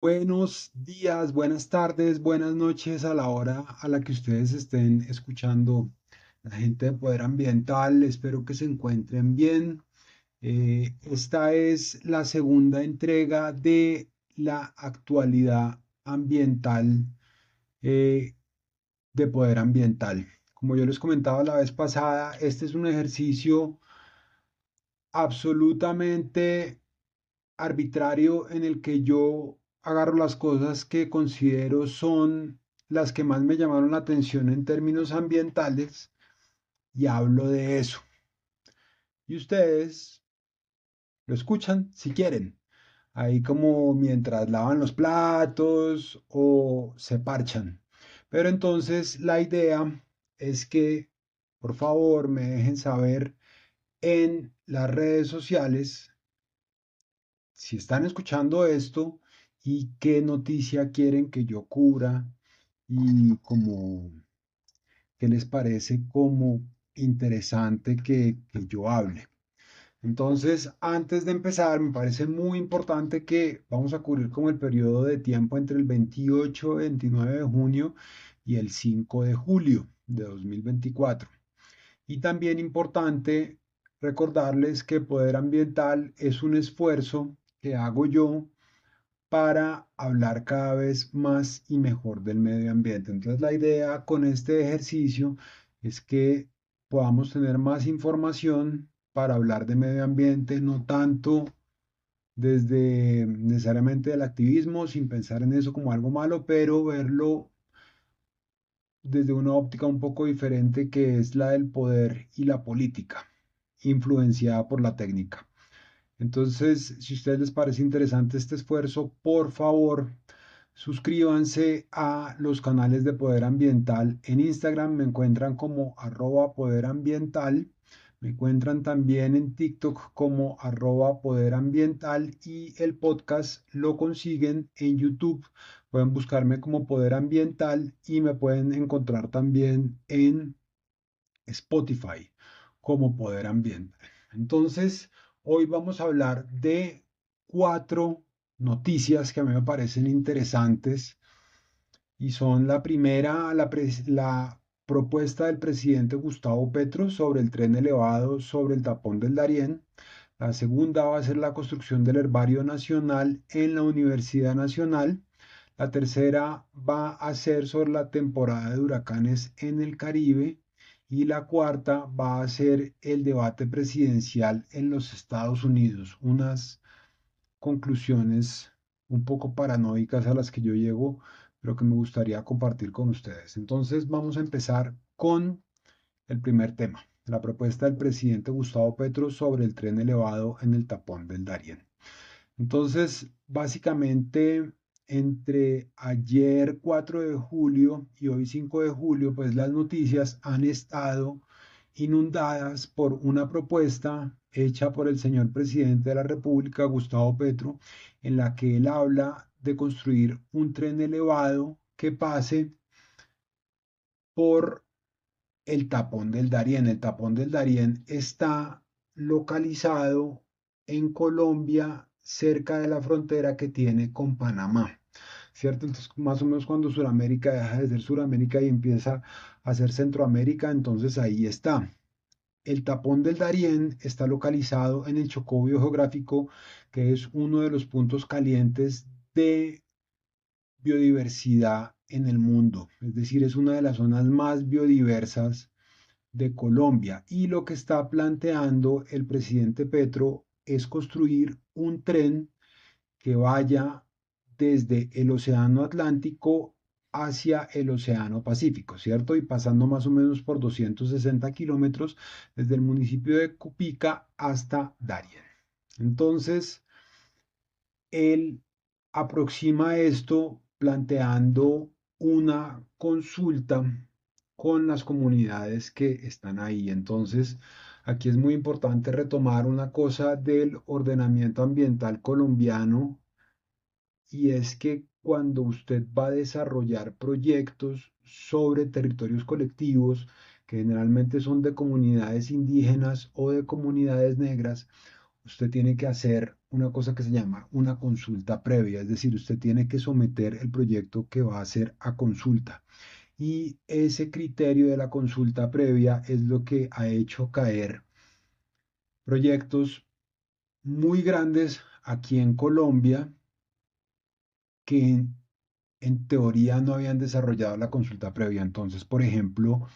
Buenos días, buenas tardes, buenas noches a la hora a la que ustedes estén escuchando la gente de Poder Ambiental. Espero que se encuentren bien. Esta es la segunda entrega de la actualidad ambiental eh, de Poder Ambiental. Como yo les comentaba la vez pasada, este es un ejercicio absolutamente arbitrario en el que yo agarro las cosas que considero son las que más me llamaron la atención en términos ambientales y hablo de eso. Y ustedes lo escuchan si quieren, ahí como mientras lavan los platos o se parchan. Pero entonces la idea es que por favor me dejen saber en las redes sociales si están escuchando esto y qué noticia quieren que yo cubra y como qué les parece como interesante que yo hable. Entonces, antes de empezar, me parece muy importante que vamos a cubrir como el periodo de tiempo entre el 28 y 29 de junio y el 5 de julio de 2024. Y también importante recordarles que Poder Ambiental es un esfuerzo que hago yo para hablar cada vez más y mejor del medio ambiente. Entonces, la idea con este ejercicio es que podamos tener más información para hablar de medio ambiente, no tanto desde necesariamente el activismo, sin pensar en eso como algo malo, pero verlo desde una óptica un poco diferente que es la del poder y la política, influenciada por la técnica. Entonces, si a ustedes les parece interesante este esfuerzo, por favor, suscríbanse a los canales de Poder Ambiental. En Instagram me encuentran como @poderambiental. Me encuentran también en TikTok como @poderambiental y el podcast lo consiguen en YouTube. Pueden buscarme como Poder Ambiental y me pueden encontrar también en Spotify como Poder Ambiental. Entonces, hoy vamos a hablar de cuatro noticias que a mí me parecen interesantes y son la primera, la propuesta del presidente Gustavo Petro sobre el tren elevado sobre el tapón del Darién. La segunda va a ser la construcción del Herbario Nacional en la Universidad Nacional. La tercera va a ser sobre la temporada de huracanes en el Caribe. Y la cuarta va a ser el debate presidencial en los Estados Unidos. Unas conclusiones un poco paranoicas a las que yo llego, pero que me gustaría compartir con ustedes. Entonces vamos a empezar con el primer tema, la propuesta del presidente Gustavo Petro sobre el tren elevado en el tapón del Darién. Entonces, básicamente, entre ayer 4 de julio y hoy 5 de julio, pues las noticias han estado inundadas por una propuesta hecha por el señor presidente de la República, Gustavo Petro, en la que él habla de construir un tren elevado que pase por el tapón del Darién. El tapón del Darién está localizado en Colombia, cerca de la frontera que tiene con Panamá, ¿cierto? Entonces, más o menos cuando Sudamérica deja de ser Sudamérica y empieza a ser Centroamérica, entonces ahí está. El tapón del Darién está localizado en el Chocó geográfico, que es uno de los puntos calientes de biodiversidad en el mundo. Es decir, es una de las zonas más biodiversas de Colombia. Y lo que está planteando el presidente Petro es construir un tren que vaya desde el Océano Atlántico hacia el Océano Pacífico, ¿cierto? Y pasando más o menos por 260 kilómetros desde el municipio de Cupica hasta Darien. Entonces, él aproxima esto planteando una consulta con las comunidades que están ahí. Entonces, aquí es muy importante retomar una cosa del ordenamiento ambiental colombiano y es que cuando usted va a desarrollar proyectos sobre territorios colectivos, que generalmente son de comunidades indígenas o de comunidades negras, usted tiene que hacer una cosa que se llama una consulta previa, es decir, usted tiene que someter el proyecto que va a hacer a consulta. Y ese criterio de la consulta previa es lo que ha hecho caer proyectos muy grandes aquí en Colombia que en teoría no habían desarrollado la consulta previa. Entonces, por ejemplo,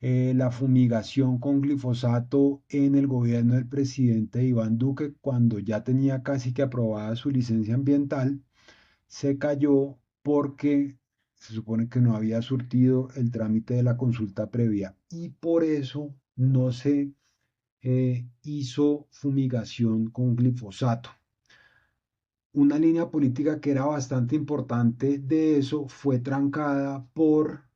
la fumigación con glifosato en el gobierno del presidente Iván Duque, cuando ya tenía casi que aprobada su licencia ambiental, se cayó porque se supone que no había surtido el trámite de la consulta previa y por eso no se hizo fumigación con glifosato. Una línea política que era bastante importante de eso fue trancada por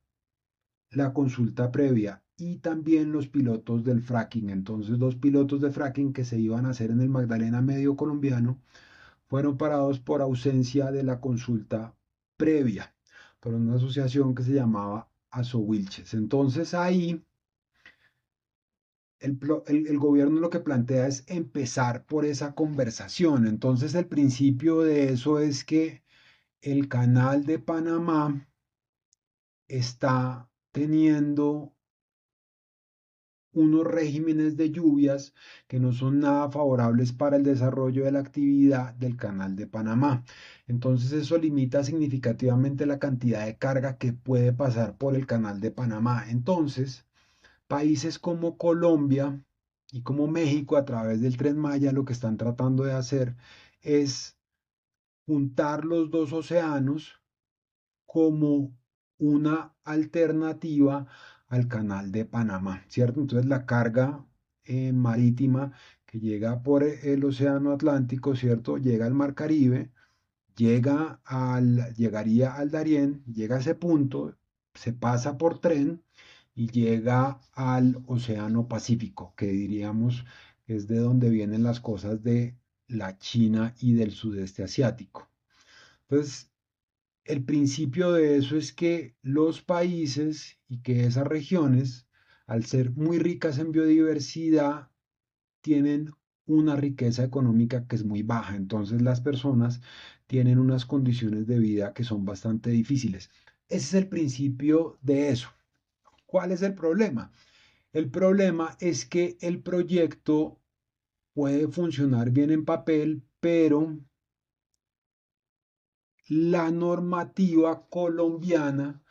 la consulta previa y también los pilotos del fracking. Entonces, los pilotos de fracking que se iban a hacer en el Magdalena Medio colombiano fueron parados por ausencia de la consulta previa por una asociación que se llamaba Asowilches. Entonces, ahí el gobierno lo que plantea es empezar por esa conversación. Entonces, el principio de eso es que el canal de Panamá está teniendo unos regímenes de lluvias que no son nada favorables para el desarrollo de la actividad del canal de Panamá. Entonces eso limita significativamente la cantidad de carga que puede pasar por el canal de Panamá. Entonces, países como Colombia y como México a través del Tren Maya lo que están tratando de hacer es juntar los dos océanos como una alternativa al canal de Panamá, ¿cierto? Entonces la carga marítima que llega por el Océano Atlántico, ¿cierto? Llega al Mar Caribe, llegaría al Darién, llega a ese punto, se pasa por tren y llega al Océano Pacífico, que diríamos es de donde vienen las cosas de la China y del sudeste asiático. Entonces, el principio de eso es que los países y que esas regiones, al ser muy ricas en biodiversidad, tienen una riqueza económica que es muy baja. Entonces las personas tienen unas condiciones de vida que son bastante difíciles. Ese es el principio de eso. ¿Cuál es el problema? El problema es que el proyecto puede funcionar bien en papel, pero la normativa colombiana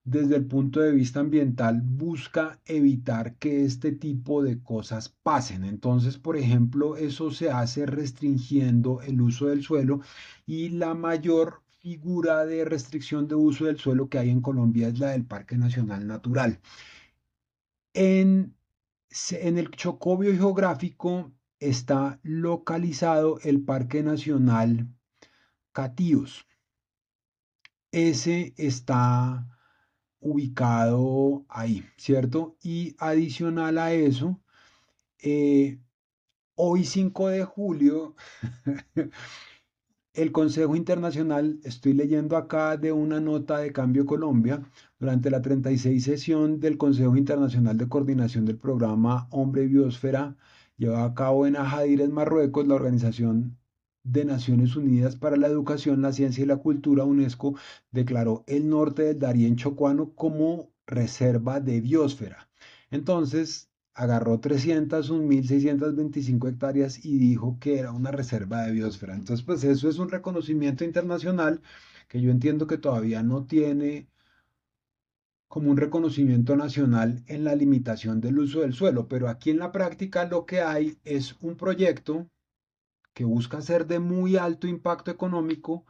desde el punto de vista ambiental busca evitar que este tipo de cosas pasen. Entonces, por ejemplo, eso se hace restringiendo el uso del suelo y la mayor figura de restricción de uso del suelo que hay en Colombia es la del Parque Nacional Natural. En, en el Chocó biogeográfico está localizado el Parque Nacional Catíos. Ese está ubicado ahí, ¿cierto? Y adicional a eso, eh, hoy 5 de julio, el Consejo Internacional, estoy leyendo acá de una nota de Cambio Colombia, durante la 36 sesión del Consejo Internacional de Coordinación del Programa Hombre y Biosfera, llevada a cabo en Agadir, en Marruecos, la Organización de Naciones Unidas para la Educación, la Ciencia y la Cultura, UNESCO, declaró el norte del Darién chocuano como reserva de biosfera. Entonces, agarró 301.625 hectáreas y dijo que era una reserva de biosfera. Entonces, pues eso es un reconocimiento internacional que yo entiendo que todavía no tiene como un reconocimiento nacional en la limitación del uso del suelo, pero aquí en la práctica lo que hay es un proyecto que busca ser de muy alto impacto económico,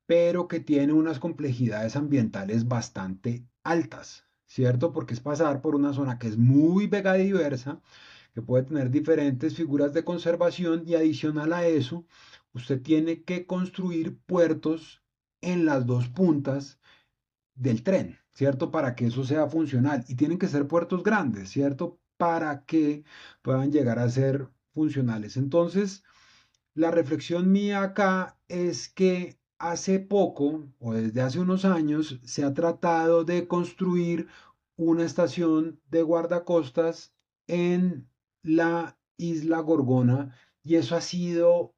pero que tiene unas complejidades ambientales bastante altas, ¿cierto? Porque es pasar por una zona que es muy megadiversa, que puede tener diferentes figuras de conservación y adicional a eso, usted tiene que construir puertos en las dos puntas del tren, ¿cierto? Para que eso sea funcional. Y tienen que ser puertos grandes, ¿cierto? Para que puedan llegar a ser funcionales. Entonces, la reflexión mía acá es que hace poco, o desde hace unos años, se ha tratado de construir una estación de guardacostas en la isla Gorgona Y eso ha sido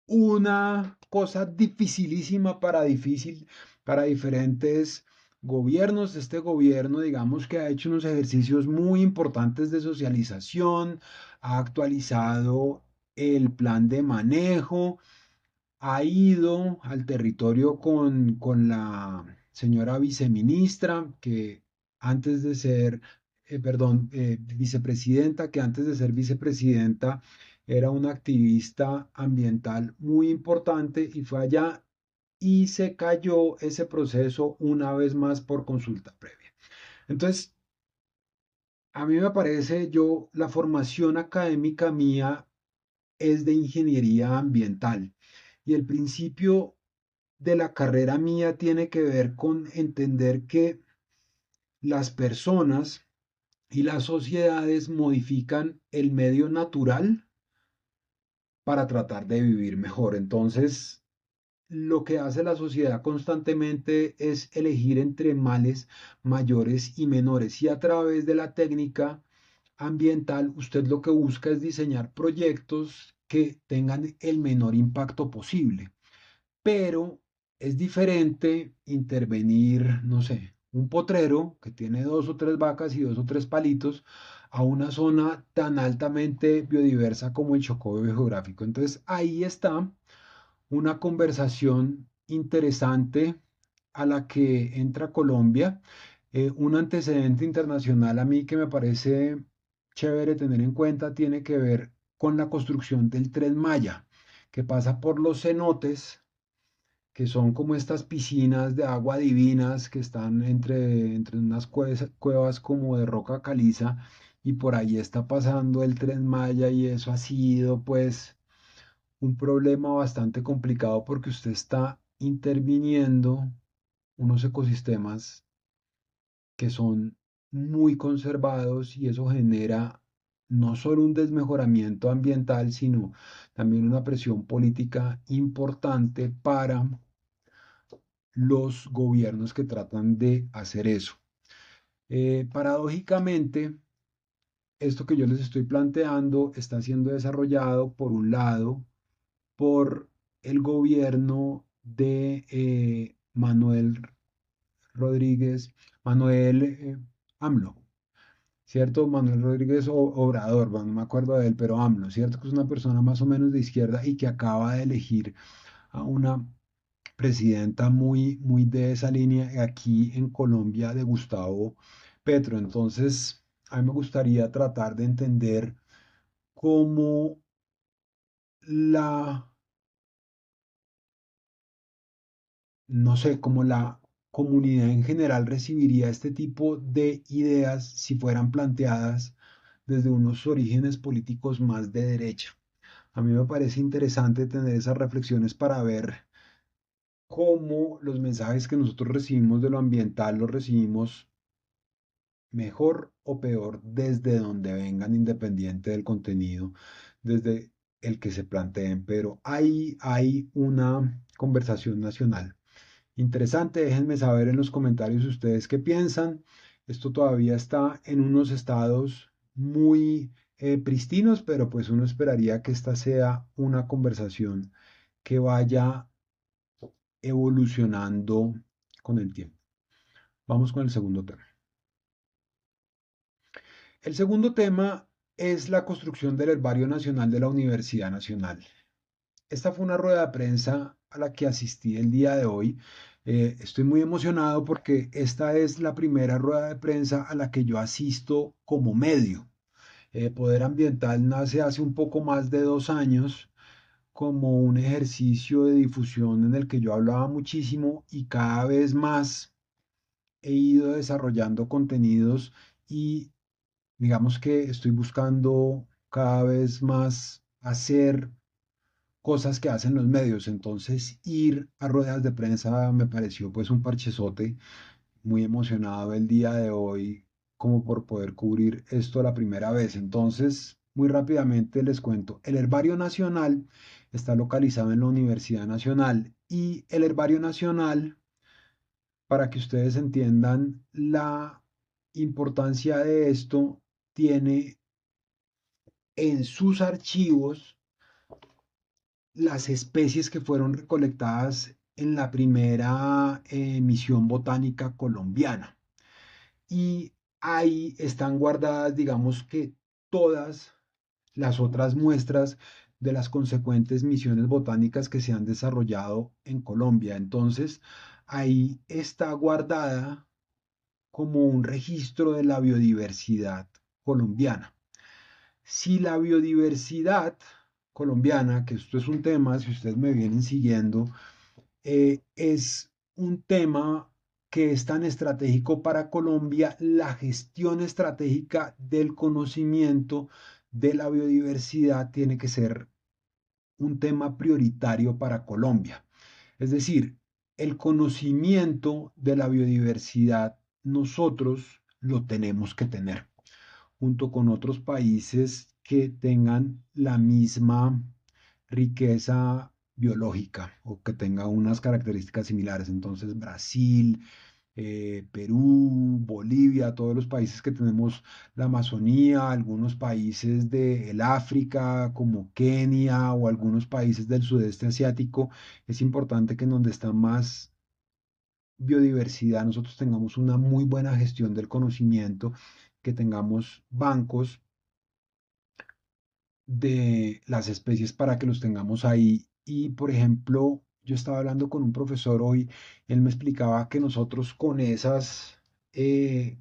una cosa dificilísima para diferentes gobiernos. Este gobierno, digamos que ha hecho unos ejercicios muy importantes de socialización, ha actualizado el plan de manejo, ha ido al territorio con la señora viceministra, que antes de ser, perdón, vicepresidenta, que antes de ser vicepresidenta era una activista ambiental muy importante y fue allá y se cayó ese proceso una vez más por consulta previa. Entonces, a mí me parece, la formación académica mía es de ingeniería ambiental y el principio de la carrera mía tiene que ver con entender que las personas y las sociedades modifican el medio natural para tratar de vivir mejor. Entonces, lo que hace la sociedad constantemente es elegir entre males mayores y menores. Y a través de la técnica ambiental, usted lo que busca es diseñar proyectos que tengan el menor impacto posible. Pero es diferente intervenir, no sé, un potrero que tiene dos o tres vacas y dos o tres palitos a una zona tan altamente biodiversa como el Chocó geográfico. Entonces ahí está una conversación interesante a la que entra Colombia. Un antecedente internacional a mí que me parece chévere tener en cuenta tiene que ver con la construcción del Tren Maya, que pasa por los cenotes, que son como estas piscinas de agua divinas que están entre unas cuevas como de roca caliza, y por ahí está pasando el Tren Maya y eso ha sido pues un problema bastante complicado porque usted está interviniendo unos ecosistemas que son muy conservados y eso genera no solo un desmejoramiento ambiental, sino también una presión política importante para los gobiernos que tratan de hacer eso. Paradójicamente, esto que yo les estoy planteando está siendo desarrollado, por un lado, por el gobierno de Manuel Rodríguez, Manuel AMLO, ¿cierto? Manuel Rodríguez Obrador, bueno, no me acuerdo de él, pero AMLO, ¿cierto? Que es una persona más o menos de izquierda y que acaba de elegir a una presidenta muy de esa línea aquí en Colombia, de Gustavo Petro. Entonces, a mí me gustaría tratar de entender cómo la, no sé, cómo la comunidad en general recibiría este tipo de ideas si fueran planteadas desde unos orígenes políticos más de derecha. A mí me parece interesante tener esas reflexiones para ver cómo los mensajes que nosotros recibimos de lo ambiental los recibimos mejor o peor desde donde vengan, independiente del contenido, desde el que se planteen, pero hay una conversación nacional interesante. Déjenme saber en los comentarios ustedes qué piensan. Esto todavía está en unos estados muy pristinos, pero pues uno esperaría que esta sea una conversación que vaya evolucionando con el tiempo. Vamos con el segundo tema. El segundo tema es la construcción del Herbario Nacional de la Universidad Nacional. Esta fue una rueda de prensa a la que asistí el día de hoy. Estoy muy emocionado porque esta es la primera rueda de prensa a la que yo asisto como medio. Poder Ambiental nace hace un poco más de 2 años como un ejercicio de difusión en el que yo hablaba muchísimo y cada vez más he ido desarrollando contenidos y digamos que estoy buscando cada vez más hacer cosas que hacen los medios. Entonces, ir a ruedas de prensa me pareció pues un parchezote, muy emocionado el día de hoy como por poder cubrir esto la primera vez. Entonces, muy rápidamente les cuento, el Herbario Nacional está localizado en la Universidad Nacional y el Herbario Nacional, para que ustedes entiendan la importancia de esto, tiene en sus archivos las especies que fueron recolectadas en la primera misión botánica colombiana. Y ahí están guardadas, digamos que todas las otras muestras de las consecuentes misiones botánicas que se han desarrollado en Colombia. Entonces, ahí está guardada como un registro de la biodiversidad colombiana. Si la biodiversidad colombiana, que esto es un tema, si ustedes me vienen siguiendo, es un tema que es tan estratégico para Colombia, la gestión estratégica del conocimiento de la biodiversidad tiene que ser un tema prioritario para Colombia. Es decir, el conocimiento de la biodiversidad nosotros lo tenemos que tener junto con otros países que tengan la misma riqueza biológica o que tenga unas características similares. Entonces, Brasil, Perú, Bolivia, todos los países que tenemos la Amazonía, algunos países del África como Kenia o algunos países del sudeste asiático, es importante que en donde está más biodiversidad nosotros tengamos una muy buena gestión del conocimiento, que tengamos bancos de las especies para que los tengamos ahí. Y por ejemplo, yo estaba hablando con un profesor hoy, él me explicaba que nosotros con esas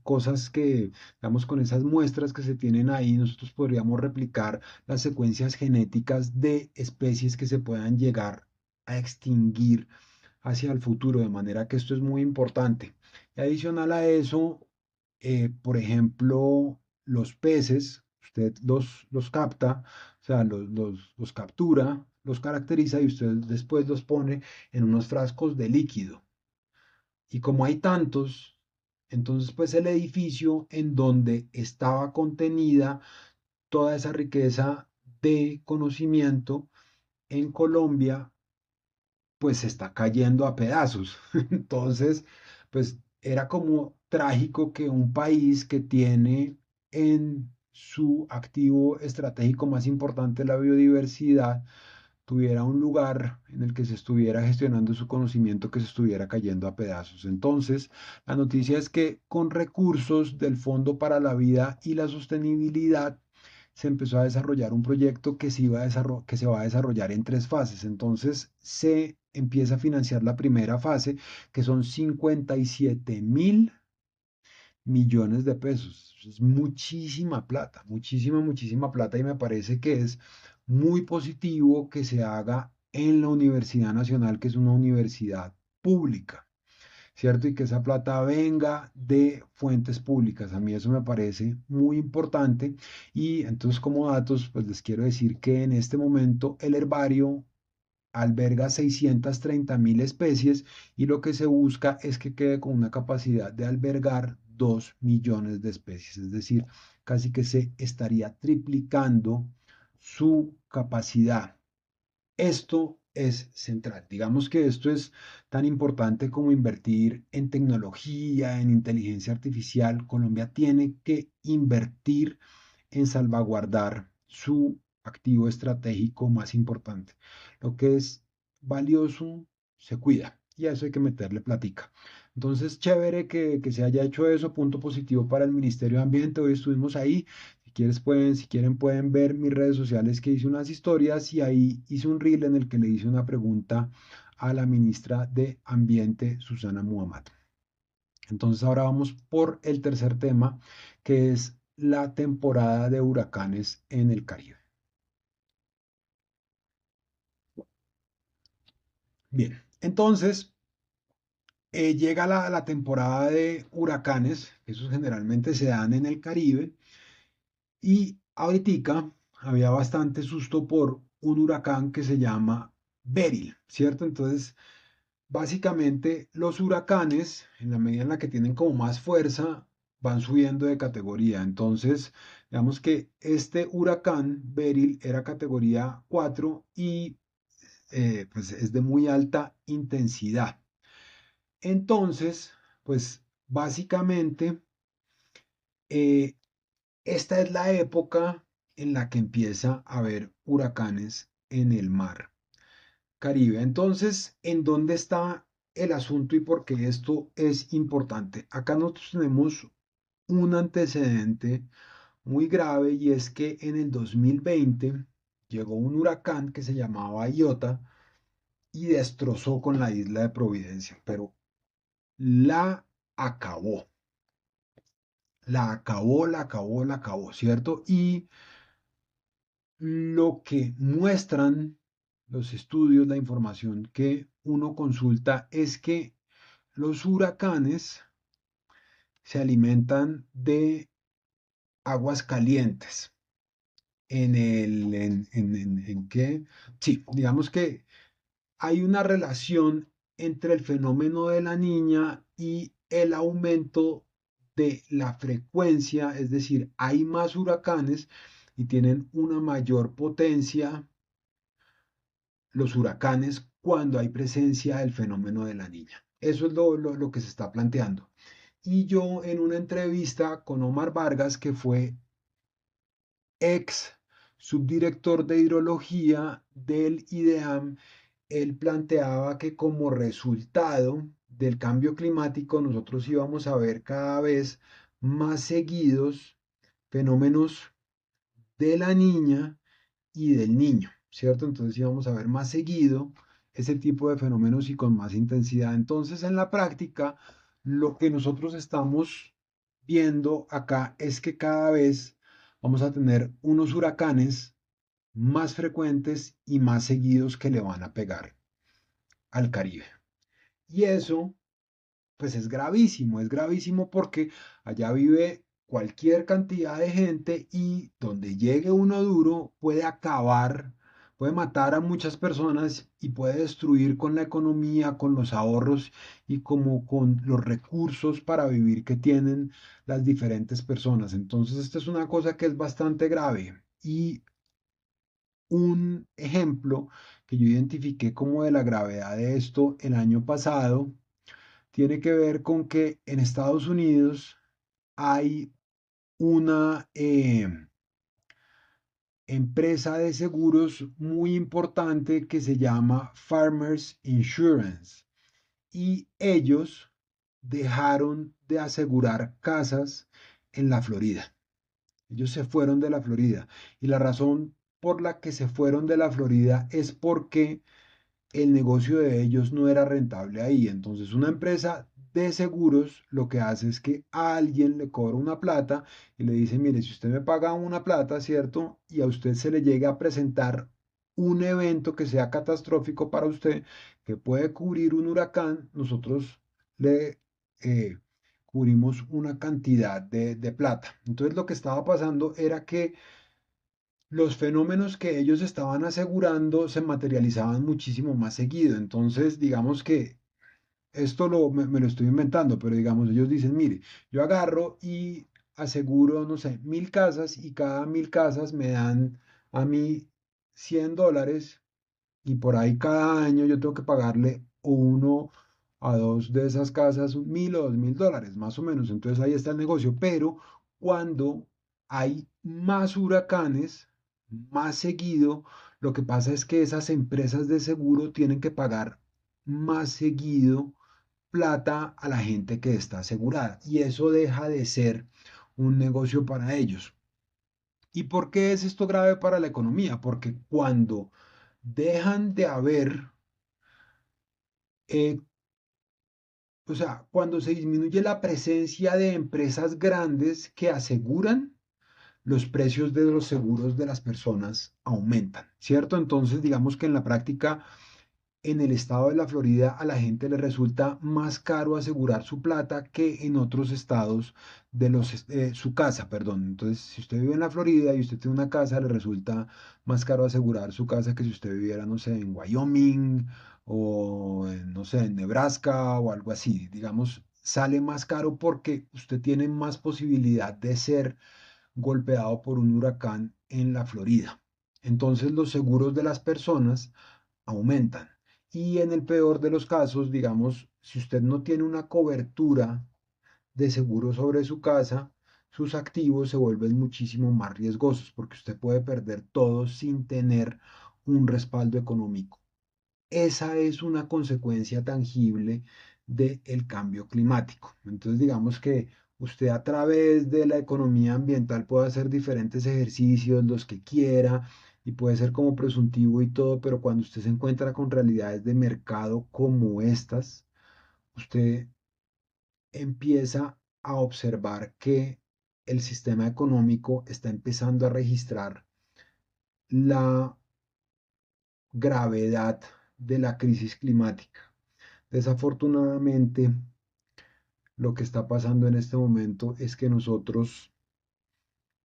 cosas que, digamos, con esas muestras que se tienen ahí, nosotros podríamos replicar las secuencias genéticas de especies que se puedan llegar a extinguir hacia el futuro, de manera que esto es muy importante. Y adicional a eso, por ejemplo, los peces, usted los capta, o sea, los captura, los caracteriza y usted después los pone en unos frascos de líquido. Y como hay tantos, entonces pues el edificio en donde estaba contenida toda esa riqueza de conocimiento en Colombia pues se está cayendo a pedazos. Entonces, pues era como trágico que un país que tiene en su activo estratégico más importante la biodiversidad, tuviera un lugar en el que se estuviera gestionando su conocimiento que se estuviera cayendo a pedazos. Entonces, la noticia es que con recursos del Fondo para la Vida y la Sostenibilidad, se empezó a desarrollar un proyecto que se va a desarrollar en tres fases. Entonces se empieza a financiar la primera fase, que son 57.000 millones de pesos. Es muchísima plata, muchísima, muchísima plata y me parece que es muy positivo que se haga en la Universidad Nacional, que es una universidad pública. ¿Cierto? Y que esa plata venga de fuentes públicas. A mí eso me parece muy importante. Y entonces como datos, pues les quiero decir que en este momento el herbario alberga 630.000 especies y lo que se busca es que quede con una capacidad de albergar 2 millones de especies. Es decir, casi que se estaría triplicando su capacidad. Esto es central. Digamos que esto es tan importante como invertir en tecnología, en inteligencia artificial. Colombia tiene que invertir en salvaguardar su activo estratégico más importante. Lo que es valioso se cuida y a eso hay que meterle platica. Entonces, chévere que se haya hecho eso, punto positivo para el Ministerio de Ambiente. Hoy estuvimos ahí. Si quieren pueden ver mis redes sociales que hice unas historias y ahí hice un reel en el que le hice una pregunta a la ministra de Ambiente, Susana Muhammad. Entonces ahora vamos por el tercer tema, que es la temporada de huracanes en el Caribe. Bien, entonces llega la temporada de huracanes, esos generalmente se dan en el Caribe, y ahorita había bastante susto por un huracán que se llama Beryl, ¿cierto? Entonces, básicamente los huracanes, en la medida en la que tienen como más fuerza, van subiendo de categoría. Entonces, digamos que este huracán Beryl era categoría 4 y pues es de muy alta intensidad. Entonces, pues básicamente, eh, esta es la época en la que empieza a haber huracanes en el mar Caribe. Entonces, ¿en dónde está el asunto y por qué esto es importante? Acá nosotros tenemos un antecedente muy grave y es que en el 2020 llegó un huracán que se llamaba Iota y destrozó con la isla de Providencia, pero la acabó, la acabó, ¿cierto? Y lo que muestran los estudios, la información que uno consulta es que los huracanes se alimentan de aguas calientes. ¿En qué? Sí, digamos que hay una relación entre el fenómeno de la niña y el aumento de la frecuencia, es decir, hay más huracanes y tienen una mayor potencia los huracanes cuando hay presencia del fenómeno de la niña. Eso es lo que se está planteando. Y yo en una entrevista con Omar Vargas, que fue ex subdirector de hidrología del IDEAM, él planteaba que como resultado del cambio climático nosotros íbamos a ver cada vez más seguidos fenómenos de la niña y del niño, ¿cierto? Entonces íbamos a ver más seguido ese tipo de fenómenos y con más intensidad. Entonces, en la práctica, lo que nosotros estamos viendo acá es que cada vez vamos a tener unos huracanes más frecuentes y más seguidos que le van a pegar al Caribe. Y eso pues es gravísimo porque allá vive cualquier cantidad de gente y donde llegue uno duro puede acabar, puede matar a muchas personas y puede destruir con la economía, con los ahorros y como con los recursos para vivir que tienen las diferentes personas. Entonces, esta es una cosa que es bastante grave y un ejemplo que yo identifiqué como de la gravedad de esto el año pasado tiene que ver con que en Estados Unidos hay una empresa de seguros muy importante que se llama Farmers Insurance y ellos dejaron de asegurar casas en la Florida. Ellos se fueron de la Florida y la razón por la que se fueron de la Florida es porque el negocio de ellos no era rentable ahí. Entonces, una empresa de seguros lo que hace es que a alguien le cobra una plata y le dice, mire, si usted me paga una plata, ¿cierto? Y a usted se le llega a presentar un evento que sea catastrófico para usted, que puede cubrir un huracán, nosotros le cubrimos una cantidad de plata. Entonces, lo que estaba pasando era que los fenómenos que ellos estaban asegurando se materializaban muchísimo más seguido. Entonces, digamos que esto me lo estoy inventando, pero digamos, ellos dicen, mire, yo agarro y aseguro, no sé, 1000 casas y cada 1000 casas me dan a mí $100 y por ahí cada año yo tengo que pagarle uno a dos de esas casas 1000 o $2000, más o menos. Entonces ahí está el negocio. Pero cuando hay más huracanes, más seguido, lo que pasa es que esas empresas de seguro tienen que pagar más seguido plata a la gente que está asegurada y eso deja de ser un negocio para ellos. ¿Y por qué es esto grave para la economía? Porque cuando dejan de haber, eh, o sea, cuando se disminuye la presencia de empresas grandes que aseguran, los precios de los seguros de las personas aumentan, ¿cierto? Entonces, digamos que en la práctica en el estado de la Florida a la gente le resulta más caro asegurar su plata que en otros estados su casa, perdón. Entonces, si usted vive en la Florida y usted tiene una casa, le resulta más caro asegurar su casa que si usted viviera, no sé, en Wyoming o no sé, en Nebraska o algo así. Digamos, sale más caro porque usted tiene más posibilidad de ser golpeado por un huracán en la Florida. Entonces, los seguros de las personas aumentan. Y en el peor de los casos, digamos, si usted no tiene una cobertura de seguro sobre su casa, sus activos se vuelven muchísimo más riesgosos porque usted puede perder todo sin tener un respaldo económico. Esa es una consecuencia tangible del cambio climático. Entonces, digamos que usted a través de la economía ambiental puede hacer diferentes ejercicios, los que quiera, y puede ser como presuntivo y todo, pero cuando usted se encuentra con realidades de mercado como estas, usted empieza a observar que el sistema económico está empezando a registrar la gravedad de la crisis climática. Desafortunadamente, lo que está pasando en este momento es que nosotros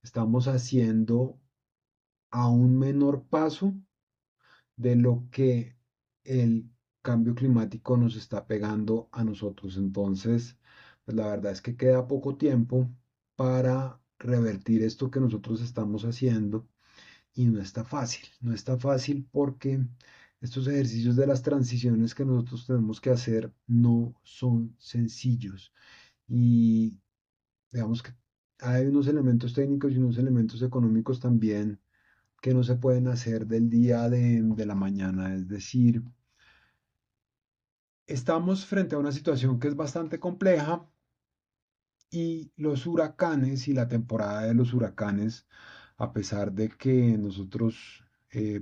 estamos haciendo a un menor paso de lo que el cambio climático nos está pegando a nosotros. Entonces, pues la verdad es que queda poco tiempo para revertir esto que nosotros estamos haciendo y no está fácil, no está fácil porque estos ejercicios de las transiciones que nosotros tenemos que hacer no son sencillos y digamos que hay unos elementos técnicos y unos elementos económicos también que no se pueden hacer del día de la mañana. Es decir, estamos frente a una situación que es bastante compleja y los huracanes y la temporada de los huracanes, a pesar de que nosotros,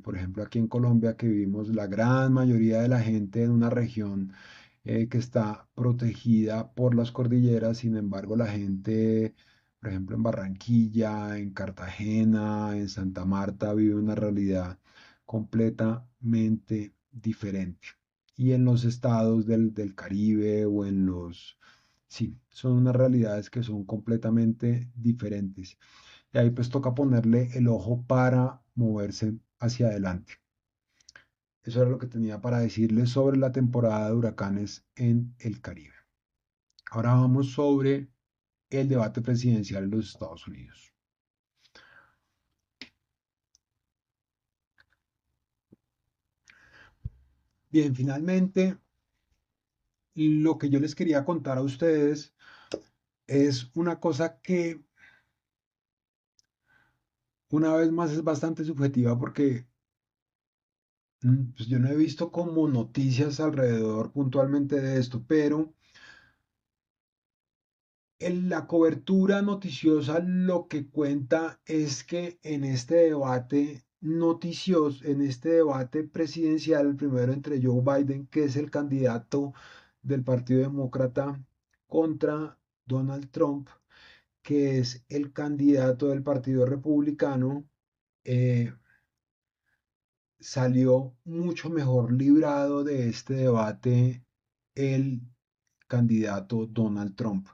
por ejemplo, aquí en Colombia, que vivimos la gran mayoría de la gente en una región que está protegida por las cordilleras, sin embargo, la gente, por ejemplo, en Barranquilla, en Cartagena, en Santa Marta, vive una realidad completamente diferente. Y en los estados del Caribe o en los. Sí, son unas realidades que son completamente diferentes. Y ahí pues toca ponerle el ojo para moverse hacia adelante. Eso era lo que tenía para decirles sobre la temporada de huracanes en el Caribe. Ahora vamos sobre el debate presidencial en los Estados Unidos. Bien, finalmente, lo que yo les quería contar a ustedes es una cosa que una vez más es bastante subjetiva porque pues yo no he visto como noticias alrededor puntualmente de esto, pero en la cobertura noticiosa lo que cuenta es que en este debate noticioso, en este debate presidencial, el primero entre Joe Biden, que es el candidato del Partido Demócrata, contra Donald Trump, que es el candidato del Partido Republicano, eh, salió mucho mejor librado de este debate el candidato Donald Trump.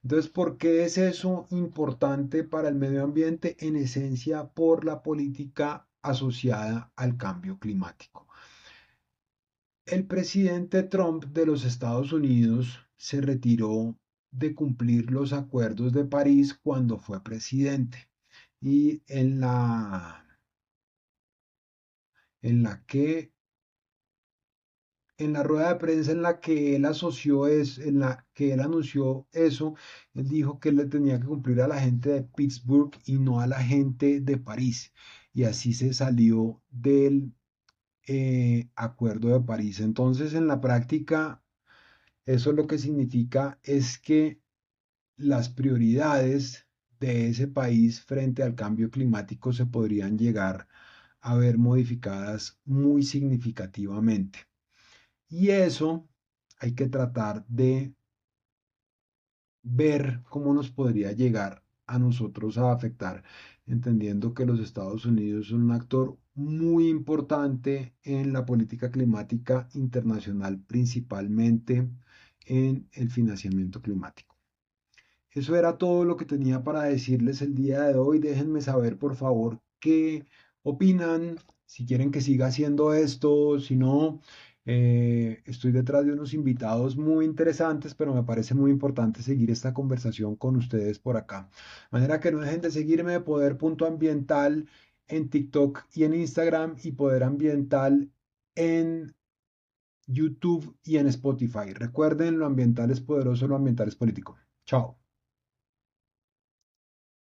Entonces, ¿por qué es eso importante para el medio ambiente? En esencia, por la política asociada al cambio climático. El presidente Trump de los Estados Unidos se retiró de cumplir los acuerdos de París cuando fue presidente. Y en la que en la rueda de prensa en la que él asoció es, en la que él anunció eso, él dijo que él le tenía que cumplir a la gente de Pittsburgh y no a la gente de París. Y así se salió del acuerdo de París. Entonces, en la práctica, eso lo que significa es que las prioridades de ese país frente al cambio climático se podrían llegar a ver modificadas muy significativamente. Y eso hay que tratar de ver cómo nos podría llegar a nosotros a afectar, entendiendo que los Estados Unidos son un actor muy importante en la política climática internacional, principalmente en el financiamiento climático. Eso era todo lo que tenía para decirles el día de hoy. Déjenme saber, por favor, qué opinan, si quieren que siga haciendo esto, si no. Estoy detrás de unos invitados muy interesantes, pero me parece muy importante seguir esta conversación con ustedes por acá. De manera que no dejen de seguirme de Poder.ambiental en TikTok y en Instagram y Poder Ambiental en YouTube y en Spotify. Recuerden, lo ambiental es poderoso, lo ambiental es político. Chao.